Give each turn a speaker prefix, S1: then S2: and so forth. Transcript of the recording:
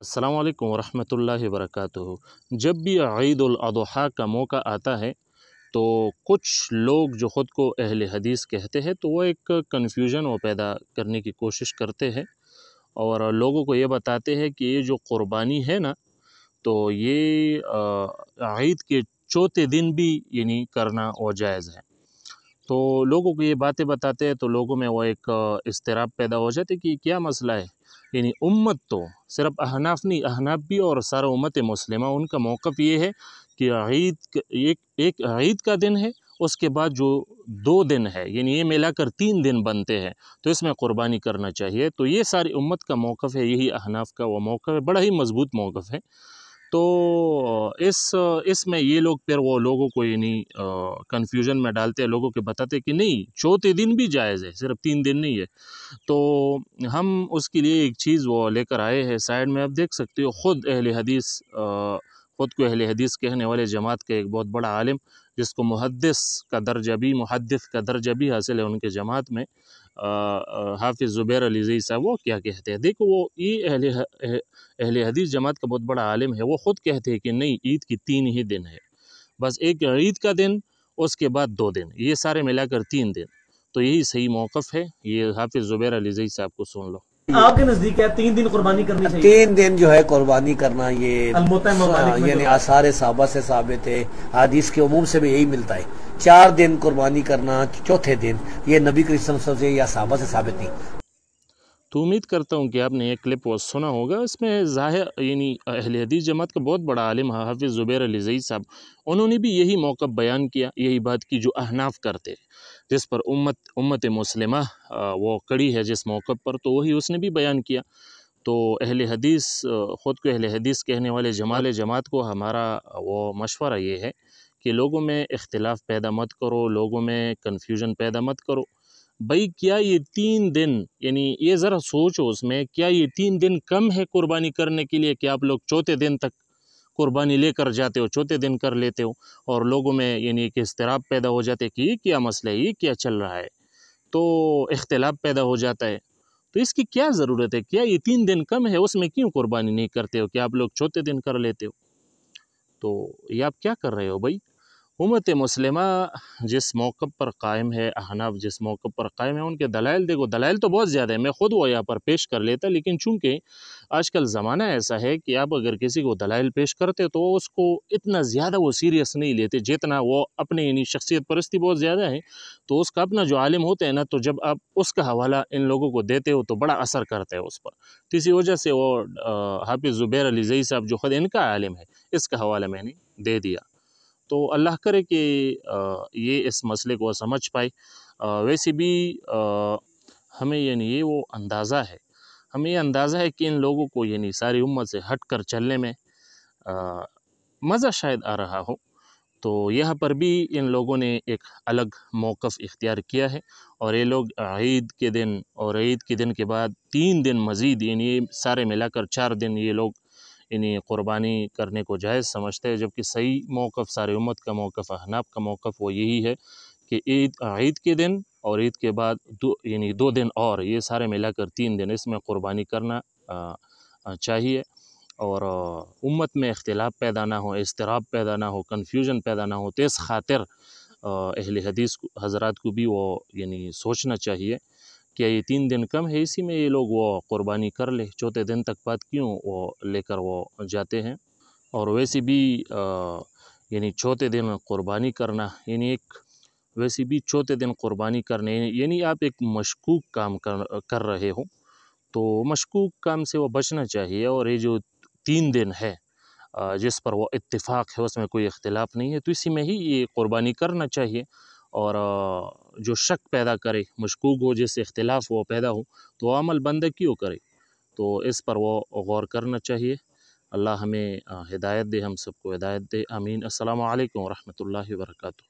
S1: अस्सलाम वालेकुम वरहमतुल्लाहि वबरकातुहू। जब भी ईद उल अज़हा का मौका आता है तो कुछ लोग जो ख़ुद को अहले हदीस कहते हैं तो वो एक कन्फ्यूजन वो पैदा करने की कोशिश करते हैं और लोगों को ये बताते हैं कि ये जो क़ुरबानी है ना, तो ये ईद के चौथे दिन भी यानी करना वो जायज़ है। तो लोगों को ये बातें बताते हैं तो लोगों में वो एक इज़्तिराब पैदा हो जाती है कि क्या मसला है। यानी उम्मत तो सिर्फ अहनाफ नहीं, अहनाफ भी और सारा उम्मत मुस्लिमा उनका मौक़िफ़ ये है कि एक एक ईद का दिन है, उसके बाद जो 2 दिन है यानी ये मिलाकर 3 दिन बनते हैं, तो इसमें क़ुरबानी करना चाहिए। तो ये सारी उम्मत का मौक़िफ़ है, यही अहनाफ का वो मौक़िफ़ है, बड़ा ही मज़बूत मौक़िफ़ है। तो इसमें ये लोग फिर वो लोगों को यानी कन्फ्यूजन में डालते हैं, लोगों को बताते हैं कि नहीं, चौथे दिन भी जायज़ है, सिर्फ 3 दिन नहीं है। तो हम उसके लिए एक चीज़ वो लेकर आए हैं, साइड में आप देख सकते हो, ख़ुद अहले हदीस ख़ुद को अहले हदीस कहने वाले जमात के एक बहुत बड़ा आलिम, जिसको मुहद्दिस का दर्जा भी हासिल है उनके जमात में, हाफ़िज़ ज़ुबैर अली ज़ई साहब, वो क्या कहते हैं। देखो, वो ये अहले हदीस जमात का बहुत बड़ा आलिम है, वो ख़ुद कहते हैं कि नहीं, ईद की 3 ही दिन है, बस एक ईद का दिन, उसके बाद 2 दिन, ये सारे मिलाकर 3 दिन। तो यही सही मौक़िफ़ है, ये हाफ़िज़ ज़ुबैर अली ज़ई साहब को सुन लो।
S2: आपके नज़दीक है 3 दिन कुर्बानी करनी चाहिए?
S3: 3 दिन जो है कुर्बानी करना, ये
S2: यानी
S3: आसार सहाबा से साबित है, हदीस के उमूम से भी यही मिलता है। 4 दिन कुर्बानी करना, चौथे दिन ये नबी करीम सल्लल्लाहु अलैहि वसल्लम से या सहाबा से साबित नहीं।
S1: तो उम्मीद करता हूँ कि आपने ये क्लिप वो सुना होगा। इसमें ज़ाहिर यानी अहले हदीस जमात का बहुत बड़ा आलिम हाफ़िज़ ज़ुबैर अली ज़ई साहब, उन्होंने भी यही मौक़िफ़ बयान किया, यही बात की जो अहनाफ करते, जिस पर उम्मत मुस्लिमा वो कड़ी है जिस मौक़िफ़ पर, तो वही उसने भी बयान किया। तो अहले हदीस ख़ुद को अहले हदीस कहने वाले जमात को हमारा वो मशवरा ये है कि लोगों में इख्तिलाफ़ पैदा मत करो, लोगों में कन्फ्यूजन पैदा मत करो। भाई, क्या ये 3 दिन, यानी ये ज़रा सोचो उसमें, क्या ये 3 दिन कम है कुर्बानी करने के लिए कि आप लोग चौथे दिन तक कुर्बानी लेकर जाते हो, चौथे दिन कर लेते हो, और लोगों में यानी एक इज़्तिराब पैदा हो जाते है कि ये क्या मसला है, ये क्या चल रहा है, तो इख्तिलाफ़ पैदा हो जाता है। तो इसकी क्या ज़रूरत है? क्या ये 3 दिन कम है, उसमें क्यों कुर्बानी नहीं करते हो कि आप लोग चौथे दिन कर लेते हो? तो ये आप क्या कर रहे हो भाई? उम्मत मुस्लिमा जिस मौक़िफ़ पर कायम है, अहनाफ जिस मौक़िफ़ पर कायम है, उनके दलाइल देखो, दलाइल तो बहुत ज़्यादा है, मैं ख़ुद वो यहाँ पर पेश कर लेता, लेकिन चूँकि आजकल ज़माना ऐसा है कि आप अगर किसी को दलाइल पेश करते तो उसको इतना ज़्यादा वो सीरियस नहीं लेते, जितना वो अपने यानी शख्सियत परस्ती बहुत ज़्यादा है, तो उसका अपना जो आलिम होता है ना, तो जब आप उसका हवाला इन लोगों को देते हो तो बड़ा असर करता है उस पर। तो इसी वजह से वो हाफ़िज़ ज़ुबैर अली ज़ई साहब जो ख़ुद इनका आलिम है, इसका हवाला मैंने दे दिया। तो अल्लाह करे कि ये इस मसले को समझ पाए। वैसे भी हमें यानी ये वो अंदाज़ा है, हमें ये अंदाज़ा है कि इन लोगों को यानी सारी उम्मत से हट कर चलने में मज़ा शायद आ रहा हो। तो यहाँ पर भी इन लोगों ने एक अलग मौक़िफ़ इख्तियार किया है, और ये लोग ईद के दिन और ईद के दिन के बाद 3 दिन मज़ीद, यानी सारे मिलाकर 4 दिन ये लोग यानी क़ुरबानी करने को जायज़ समझते हैं। जबकि सही मौक़िफ़ सारी उम्मत का मौक़िफ़, अहनाफ का मौक़िफ़ वो यही है कि ईद के दिन और ईद के बाद यानी 2 दिन, और ये सारे मिलाकर 3 दिन, इसमें क़ुरबानी करना चाहिए। और उम्मत में इख्तिलाफ़ पैदा ना हो, इज़्तिराब पैदा ना हो, कन्फ्यूजन पैदा ना हो, तो इस ख़ातिर अहले हदीस हज़रात को भी वो यानी सोचना चाहिए कि ये 3 दिन कम है, इसी में ये लोग वो क़ुरबानी कर ले, चौथे दिन तक बात क्यों वो लेकर वो जाते हैं। और वैसे भी यानी चौथे दिन क़ुरबानी करना, यानी एक वैसे भी चौथे दिन क़ुरबानी करने, यानी आप एक मशकूक काम कर रहे हो, तो मशकूक काम से वो बचना चाहिए। और ये जो 3 दिन है जिस पर वो इत्तिफ़ाक़ है, उसमें कोई इख्तिलाफ़ नहीं है, तो इसी में ही ये क़ुरबानी करना चाहिए। और जो शक पैदा करे, मशकूक हो, जिससे इख्तिलाफ़ वो पैदा हो, तो वो अमल बंदा क्यों करे? तो इस पर वो गौर करना चाहिए। अल्लाह हमें हिदायत दे, हम सबको हिदायत दे, आमीन। अस्सलामु अलैकुम वरहमतुल्लाहि वबरकातुहू।